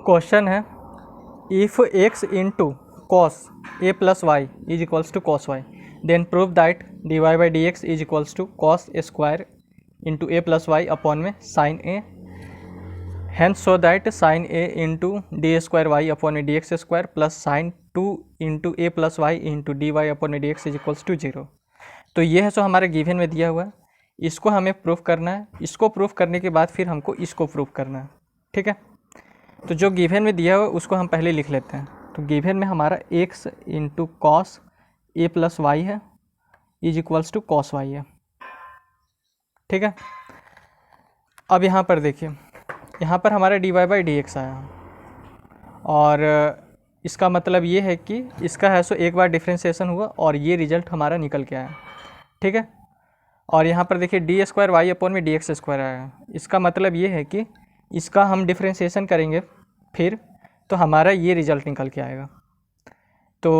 Question है if x into cos A plus Y is equals to cos Y then prove that D Y by D x is equals to cos square into A plus Y upon में sine A hence so that sine A into D square Y upon में D x square plus sine 2 into ए plus Y into D Y upon में D x is equals to 0। तो ये है सो हमारे given में दिया हुआ है, इसको हमें प्रूफ करना है। इसको प्रूफ करने के बाद फिर हमको इसको प्रूफ करना है, ठीक है। तो जो गिवन में दिया हुआ है उसको हम पहले लिख लेते हैं। तो गिवन में हमारा x इंटू कॉस ए प्लस वाई है is equals to cos y है, ठीक है। अब यहाँ पर देखिए, यहाँ पर हमारा d Y by D x आया और इसका मतलब ये है कि इसका है सो एक बार डिफ्रेंशिएशन हुआ और ये रिजल्ट हमारा निकल के आया, ठीक है। और यहाँ पर देखिए डी स्क्वायर वाई अपॉन में डी एक्स स्क्वायर आया। इसका मतलब ये है कि इसका हम डिफ्रेंशिएशन करेंगे फिर तो हमारा ये रिजल्ट निकल के आएगा। तो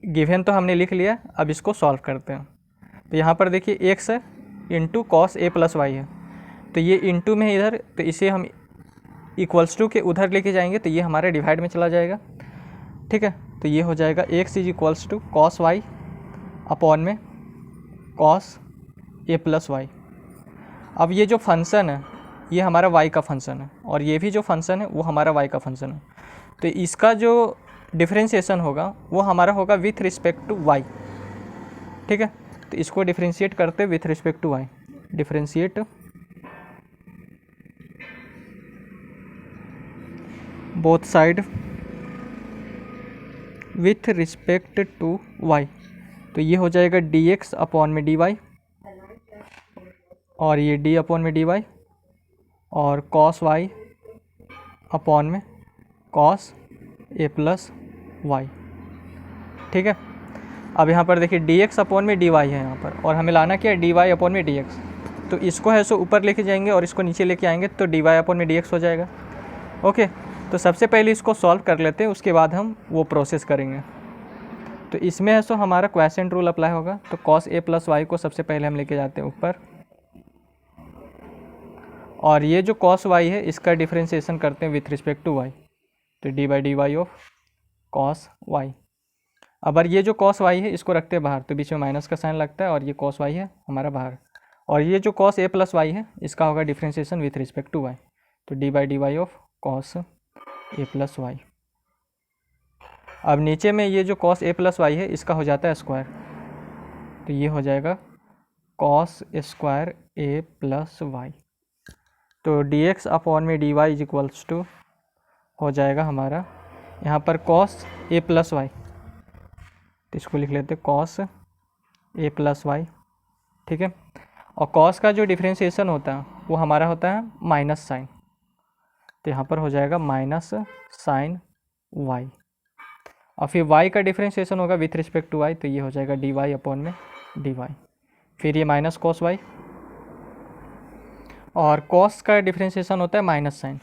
गिवन तो हमने लिख लिया, अब इसको सॉल्व करते हैं। तो यहाँ पर देखिए x इंटू कॉस ए प्लस वाई है, तो ये इंटू में है इधर, तो इसे हम इक्वल्स टू के उधर लेके जाएंगे तो ये हमारे डिवाइड में चला जाएगा, ठीक है। तो ये हो जाएगा x is equals to cos y upon में कॉस ए प्लस वाई। अब ये जो फंक्शन है ये हमारा y का फंक्शन है और ये भी जो फंक्शन है वो हमारा y का फंक्शन है। तो इसका जो डिफ्रेंशिएशन होगा वो हमारा होगा विथ रिस्पेक्ट टू y, ठीक है। तो इसको डिफ्रेंशिएट करते with respect to y, differentiate both side with respect to y। तो ये हो जाएगा dx अपॉन में dy और ये d अपॉन में dy और cos y अपॉन में cos a प्लस वाई, ठीक है। अब यहाँ पर देखिए dx अपॉन में dy है यहाँ पर और हमें लाना क्या है dy अपॉन में dx। तो इसको है सो ऊपर लेके जाएंगे और इसको नीचे लेके आएंगे तो dy अपॉन में dx हो जाएगा, ओके। तो सबसे पहले इसको सॉल्व कर लेते हैं, उसके बाद हम वो प्रोसेस करेंगे। तो इसमें है सो हमारा क्वेश्चन रूल अप्लाई होगा। तो cos a प्लस वाई को सबसे पहले हम लेके जाते हैं ऊपर और ये जो cos y है इसका डिफ्रेंशिएशन करते हैं विथ रिस्पेक्ट टू y। तो d by d y of cos y। अगर ये जो cos y है इसको रखते हैं बाहर तो बीच में माइनस का साइन लगता है और ये cos y है हमारा बाहर, और ये जो cos a प्लस वाई है इसका होगा differentiation with respect to y। तो d by d y of cos a plus Y. अब नीचे में ये जो cos a प्लस वाई है इसका हो जाता है स्क्वायर, तो ये हो जाएगा cos square a plus y. तो dx अपॉन में dy इज इक्वल्स टू हो जाएगा हमारा यहाँ पर cos a प्लस वाई, तो इसको लिख लेते हैं cos a प्लस वाई, ठीक है। और cos का जो डिफ्रेंशिएशन होता है वो हमारा होता है माइनस साइन, तो यहाँ पर हो जाएगा माइनस साइन y। और फिर y का डिफ्रेंशिएशन होगा विथ रिस्पेक्ट टू y, तो ये हो जाएगा dy अपॉन में dy। फिर ये माइनस cos y और cos का डिफ्रेंशिएशन होता है माइनस साइन,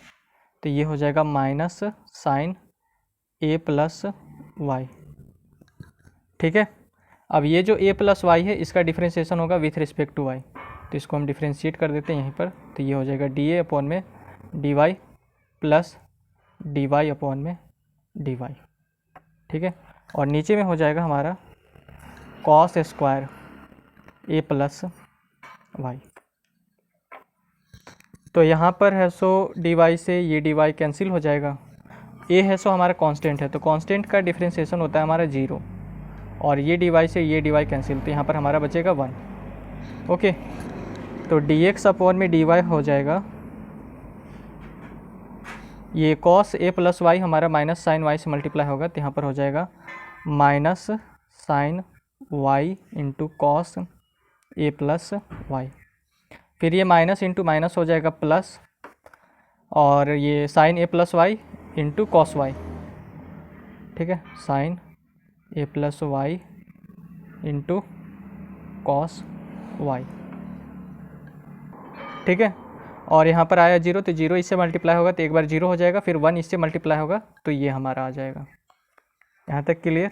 तो ये हो जाएगा minus sine a plus y, ठीक है। अब ये जो a प्लस वाई है इसका डिफ्रेंशिएशन होगा विथ रिस्पेक्ट टू y, तो इसको हम डिफ्रेंशिएट कर देते हैं यहीं पर। तो ये हो जाएगा dA अपॉन में dy प्लस dy अपॉन में dy, ठीक है। और नीचे में हो जाएगा हमारा cos square a plus y. तो यहाँ पर है सो dy से ये dy कैंसिल हो जाएगा। a है सो हमारा कांस्टेंट है, तो कांस्टेंट का डिफ्रेंशिएशन होता है हमारा 0 और ये dy से ये dy कैंसिल, तो यहाँ पर हमारा बचेगा 1, ओके। तो dx अपॉन में dy हो जाएगा ये cos a प्लस वाई हमारा माइनस साइन y से मल्टीप्लाई होगा, तो यहाँ पर हो जाएगा minus sine y into cos a plus y. फिर ये माइनस इंटू माइनस हो जाएगा प्लस और ये sine a plus Y into cos y, ठीक है। Sine a plus Y into cos y, ठीक है। और यहाँ पर आया 0, तो 0 इससे मल्टीप्लाई होगा तो एक बार 0 हो जाएगा, फिर 1 इससे मल्टीप्लाई होगा तो ये हमारा आ जाएगा। यहाँ तक क्लियर।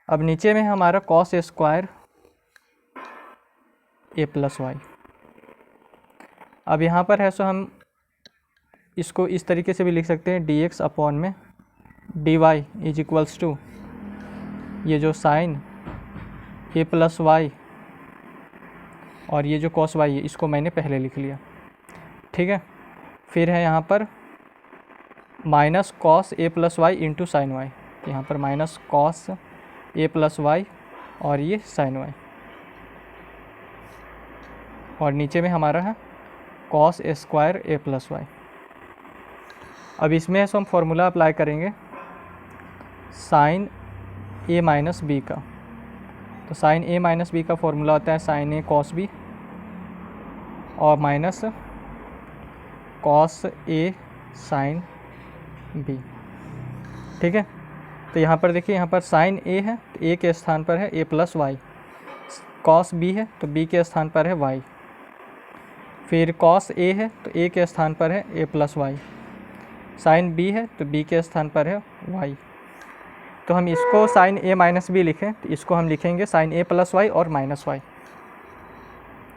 अब नीचे में हमारा cos square a plus Y. अब यहाँ पर है सो हम इसको इस तरीके से भी लिख सकते हैं, डी एक्स अपॉन में d y is equals to ये जो साइन ए प्लस वाई और ये जो कॉस वाई है इसको मैंने पहले लिख लिया, ठीक है। फिर है यहाँ पर माइनस कॉस ए plus Y into sine Y, यहाँ पर माइनस कॉस ए प्लस वाई और ये साइन वाई, और नीचे में हमारा है cos A square A plus Y. अब इसमें है सो हम फॉर्मूला अप्लाई करेंगे साइन ए माइनस बी का। तो साइन ए माइनस बी का फॉर्मूला होता है साइन ए कॉस बी और minus cos A sine B, ठीक है। तो यहाँ पर देखिए, यहाँ पर साइन ए है तो ए के स्थान पर है ए प्लस वाई, कॉस बी है तो बी के स्थान पर है वाई, फिर कॉस ए है तो ए के स्थान पर है ए प्लस वाई, साइन बी है तो बी के स्थान पर है वाई। तो हम इसको साइन ए माइनस बी लिखें तो इसको हम लिखेंगे साइन ए प्लस वाई और माइनस वाई।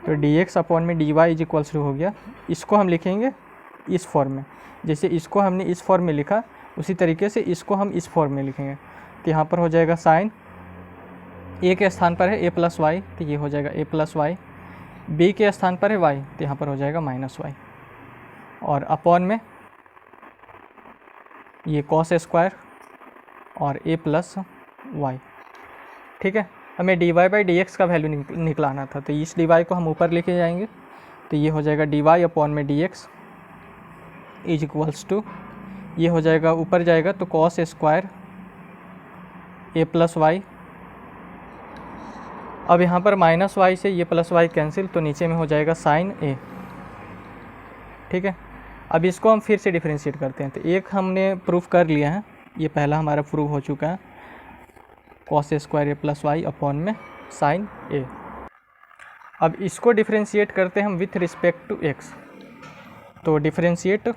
तो डी एक्स अपॉन में d y is equals to हो गया। इसको हम लिखेंगे इस फॉर्म में, जैसे इसको हमने इस फॉर्म में लिखा उसी तरीके से इसको हम इस फॉर्म में लिखेंगे। तो यहाँ पर हो जाएगा साइन ए के स्थान पर है ए प्लस वाई, तो ये हो जाएगा ए प्लस वाई, बी के स्थान पर है वाई तो यहाँ पर हो जाएगा माइनस वाई, और अपॉन में ये कॉस स्क्वायर और ए प्लस वाई, ठीक है। हमें d Y by D x का वैल्यू निकलाना था, तो इस डी वाई को हम ऊपर लेके जाएंगे तो ये हो जाएगा डी वाई अपॉन में D x is equals to, ये हो जाएगा ऊपर जाएगा तो कॉस स्क्वायर ए प्लस वाई। अब यहाँ पर माइनस वाई से ये प्लस वाई कैंसिल, तो नीचे में हो जाएगा साइन ए, ठीक है। अब इसको हम फिर से डिफरेंशिएट करते हैं। तो एक हमने प्रूफ कर लिया है, ये पहला हमारा प्रूफ हो चुका है, कॉस स्क्वायर ए प्लस वाई अपॉन में साइन ए। अब इसको डिफरेंशिएट करते हैं हम विथ रिस्पेक्ट टू एक्स। तो differentiate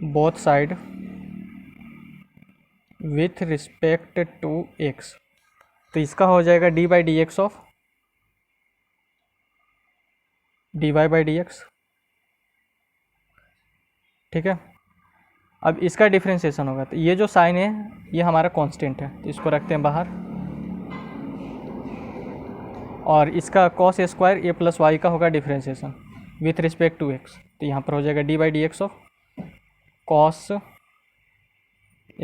both side with respect to x. तो इसका हो जाएगा d by D x of d Y by D x, ठीक है। अब इसका डिफरेंशिएशन होगा, तो ये जो साइन है ये हमारा कांस्टेंट है तो इसको रखते हैं बाहर, और इसका कॉस स्क्वायर ए प्लस वाई का होगा differentiation with respect to x. तो यहाँ पर हो जाएगा d by D x of cos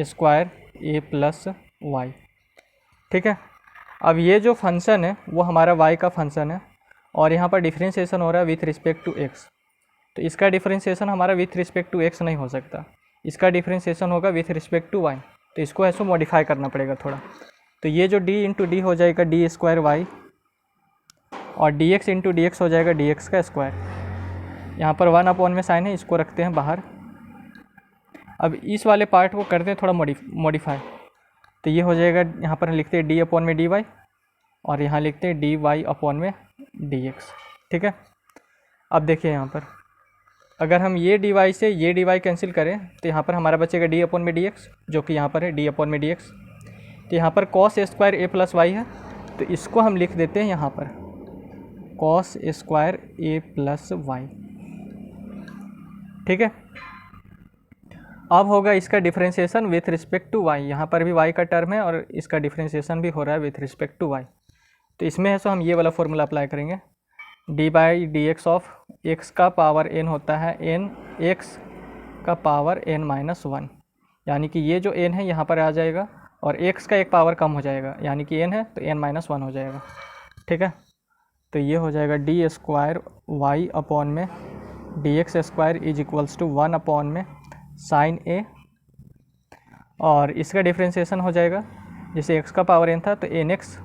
square A plus y, ठीक है। अब ये जो फंक्शन है वो हमारा वाई का फंक्शन है और यहाँ पर डिफरेंशिएशन हो रहा है विथ रिस्पेक्ट टू एक्स। तो इसका डिफरेंशिएशन हमारा विथ रिस्पेक्ट टू एक्स नहीं हो सकता, इसका डिफरेंशिएशन होगा विथ रिस्पेक्ट टू वाई। तो इसको ऐसे मॉडिफाई करना पड़ेगा थोड़ा। तो ये जो डी इंटू डी हो जाएगा डी स्क्वायर वाई, और D x into D x हो जाएगा डी एक्स का स्क्वायर। यहाँ पर 1 अपॉन में साइन है, इसको रखते हैं बाहर। अब इस वाले पार्ट को करते हैं थोड़ा मॉडिफाई। तो ये हो जाएगा, यहाँ पर लिखते हैं डी अपॉन में डी वाई और यहाँ लिखते हैं डी वाई अपॉन में डी एक्स, ठीक है। अब देखिए यहाँ पर अगर हम ये डी वाई से ये डी वाई कैंसिल करें तो यहाँ पर हमारा बचेगा डी अपॉन में डी एक्स, जो कि यहाँ पर है डी अपॉन में डी एक्स। तो यहाँ पर कॉस स्क्वायर ए प्लस वाई है, तो इसको हम लिख देते हैं यहाँ पर कॉस स्क्वायर ए प्लस वाई, ठीक है। अब होगा इसका differentiation with respect to y. यहाँ पर भी वाई का टर्म है और इसका डिफरेंशिएशन भी हो रहा है विथ रिस्पेक्ट टू वाई। तो इसमें है सो हम ये वाला फॉर्मूला अप्लाई करेंगे, D by D x of x का पावर एन होता है एन एक्स का पावर एन माइनस 1, यानी कि ये जो एन है यहाँ पर आ जाएगा और एक्स का एक पावर कम हो जाएगा, यानी कि एन है तो एन माइनस 1 हो जाएगा, ठीक है। तो ये हो जाएगा डी स्क्वायर वाई अपॉन में D x square is equals to 1 upon में साइन ए, और इसका डिफरेंशिएशन हो जाएगा, जैसे एक्स का पावर एन था तो एन एक्स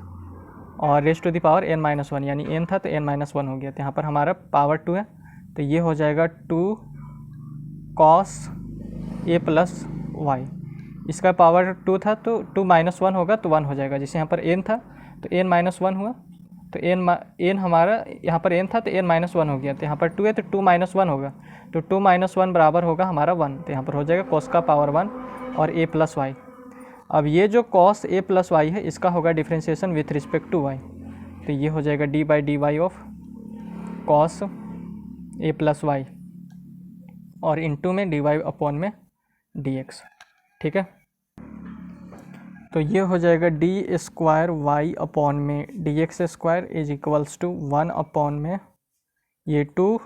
और raise to the power n minus 1, यानी एन था तो एन माइनस 1 हो गया। तो यहाँ पर हमारा पावर 2 है, तो ये हो जाएगा 2 कॉस ए प्लस वाई। इसका पावर 2 था तो 2 माइनस 1 होगा तो 1 हो जाएगा, जैसे यहाँ पर एन था तो एन माइनस 1 हुआ, तो एन हमारा यहाँ पर एन था तो एन माइनस 1 हो गया। तो यहाँ पर 2 है तो 2 माइनस 1 होगा, तो 2 माइनस 1 बराबर होगा हमारा 1। तो यहाँ पर हो जाएगा कॉस का पावर 1 और ए प्लस वाई। अब ये जो कॉस ए प्लस वाई है इसका होगा differentiation with respect to y. तो ये हो जाएगा d by d y of cos A plus Y और इनटू में डी वाई अपॉन में डी एक्स। ठीक है, तो ये हो जाएगा डी स्क्वायर वाई अपॉन में D x square is equals to 1 upon में ये 2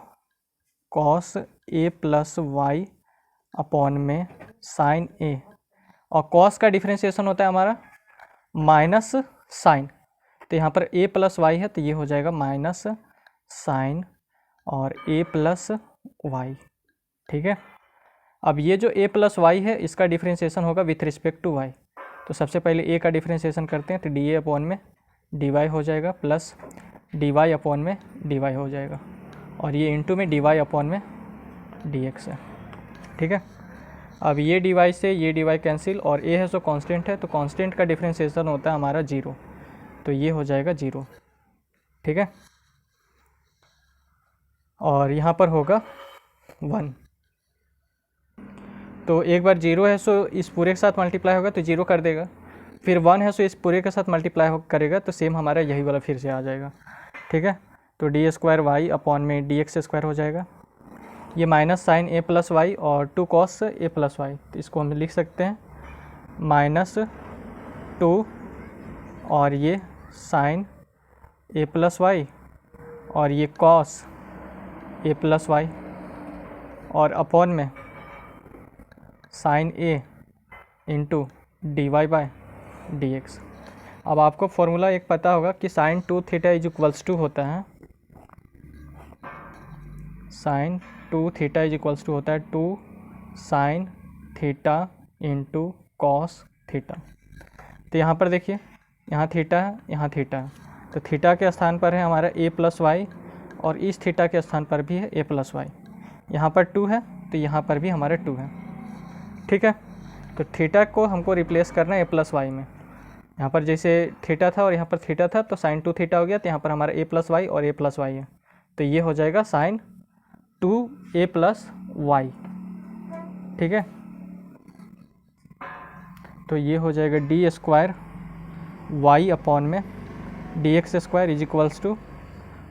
कॉस ए प्लस वाई अपॉन में साइन ए, और कॉस का डिफ्रेंशिएशन होता है हमारा माइनस साइन, तो यहाँ पर ए प्लस वाई है तो ये हो जाएगा माइनस साइन और ए प्लस वाई। ठीक है, अब ये जो ए प्लस वाई है इसका डिफ्रेंशिएशन होगा विथ रिस्पेक्ट टू वाई, तो सबसे पहले ए का डिफ्रेंशिएशन करते हैं तो डी ए अपॉन में डी वाई हो जाएगा प्लस डी वाई अपॉन में डी वाई हो जाएगा, और ये इंटू में डी वाई अपॉन में डी एक्स है। ठीक है, अब ये डी वाई से ये डी वाई कैंसिल, और ए है सो कांस्टेंट है, तो कांस्टेंट का डिफ्रेंशिएशन होता है हमारा 0, तो ये हो जाएगा 0। ठीक है, और यहाँ पर होगा 1, तो एक बार 0 है सो इस पूरे के साथ मल्टीप्लाई होगा तो 0 कर देगा, फिर 1 है सो इस पूरे के साथ मल्टीप्लाई करेगा तो सेम हमारा यही वाला फिर से आ जाएगा। ठीक है, तो डी स्क्वायर वाई अपॉन में डी एक्स स्क्वायर हो जाएगा, ये minus sign a plus Y और 2 कॉस ए प्लस वाई, तो इसको हम लिख सकते हैं -2 और ये साइन ए प्लस वाई और ये कॉस ए प्लस वाई और अपॉन में sine A into D Y by D X. अब आपको फॉर्मूला एक पता होगा कि sine 2 theta is equals to होता है, sine 2 theta is equals to होता है 2 sine theta into cos theta. तो यहाँ पर देखिए, यहाँ थीटा है, यहाँ थीटा है, तो थीटा के स्थान पर है हमारा ए प्लस वाई और इस थीटा के स्थान पर भी है ए प्लस वाई। यहाँ पर 2 है तो यहाँ पर भी हमारा 2 है। ठीक है, तो थीटा को हमको रिप्लेस करना है ए प्लस वाई में, यहाँ पर जैसे थीटा था और यहाँ पर थीटा था तो साइन 2 थीटा हो गया, तो यहाँ पर हमारा ए प्लस वाई और ए प्लस वाई है, तो ये हो जाएगा साइन 2 ए प्लस वाई। ठीक है, तो ये हो जाएगा डी स्क्वायर वाई अपॉन में D x square is equals to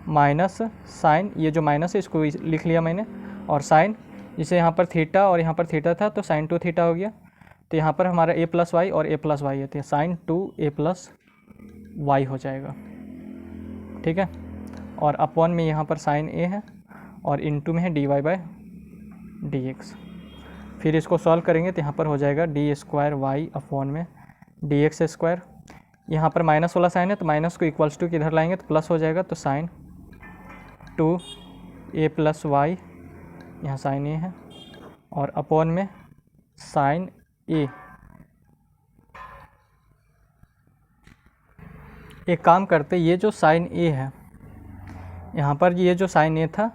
minus sine, ये जो माइनस है इसको लिख लिया मैंने, और साइन जिसे यहाँ पर थीटा और यहाँ पर थीटा था तो साइन 2 थीटा हो गया, तो यहाँ पर हमारा ए प्लस वाई और ए प्लस वाई है, तो साइन 2 ए प्लस वाई हो जाएगा। ठीक है, और अपॉन में यहाँ पर साइन ए है और इनटू में है d Y by D x. फिर इसको सॉल्व करेंगे तो यहाँ पर हो जाएगा डी स्क्वायर वाई अपॉन में डी एक्स स्क्वायर, यहाँ पर माइनस वाला साइन है तो माइनस को इक्वल्स टू किधर लाएंगे तो प्लस हो जाएगा, तो साइन 2 ए प्लस वाई, यहाँ साइन ए है और अपॉन में साइन ए। एक काम करते, ये जो साइन ए है यहाँ पर, ये जो साइन ए था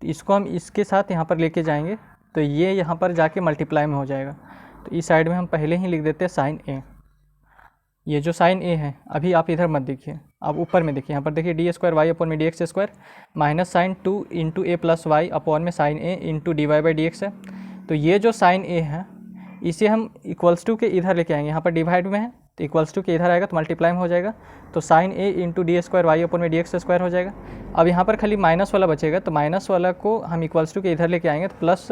तो इसको हम इसके साथ यहाँ पर लेके जाएंगे तो ये यहाँ पर जाके मल्टीप्लाई में हो जाएगा, तो इस साइड में हम पहले ही लिख देते हैं साइन ए। ये जो साइन ए है, अभी आप इधर मत देखिए, आप ऊपर में देखिए, यहाँ पर देखिए डी स्क्वायर वाई अपॉन में D x square minus sine 2 into ए प्लस वाई अपॉन में sine A into D Y by D X है, तो ये जो साइन ए है इसे हम इक्वल्स टू के इधर लेके आएंगे, यहाँ पर डिवाइड में है तो इक्वल्स टू के इधर आएगा तो मल्टीप्लाई में हो जाएगा, तो sine A into D square Y upon में डी एक्स स्क्वायर हो जाएगा। अब यहाँ पर खाली माइनस वाला बचेगा, तो माइनस वाला को हम इक्वल्स टू के इधर लेके आएंगे तो प्लस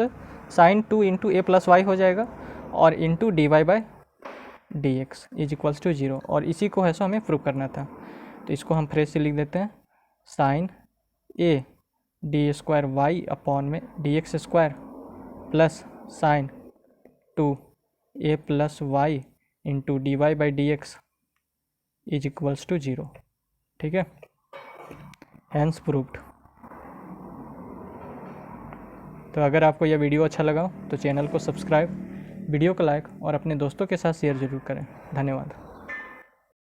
साइन 2 इंटू ए प्लस वाई हो जाएगा और into D Y by D x is equals to 0, और इसी को है सो हमें प्रूव करना था, तो इसको हम फ्रेश से लिख देते हैं sine A D square Y upon में D x square plus sine 2 A plus Y into D Y by D x is equals to 0। ठीक है, हैंस प्रूव्ड। तो अगर आपको यह वीडियो अच्छा लगा तो चैनल को सब्सक्राइब, वीडियो को लाइक और अपने दोस्तों के साथ शेयर ज़रूर करें। धन्यवाद।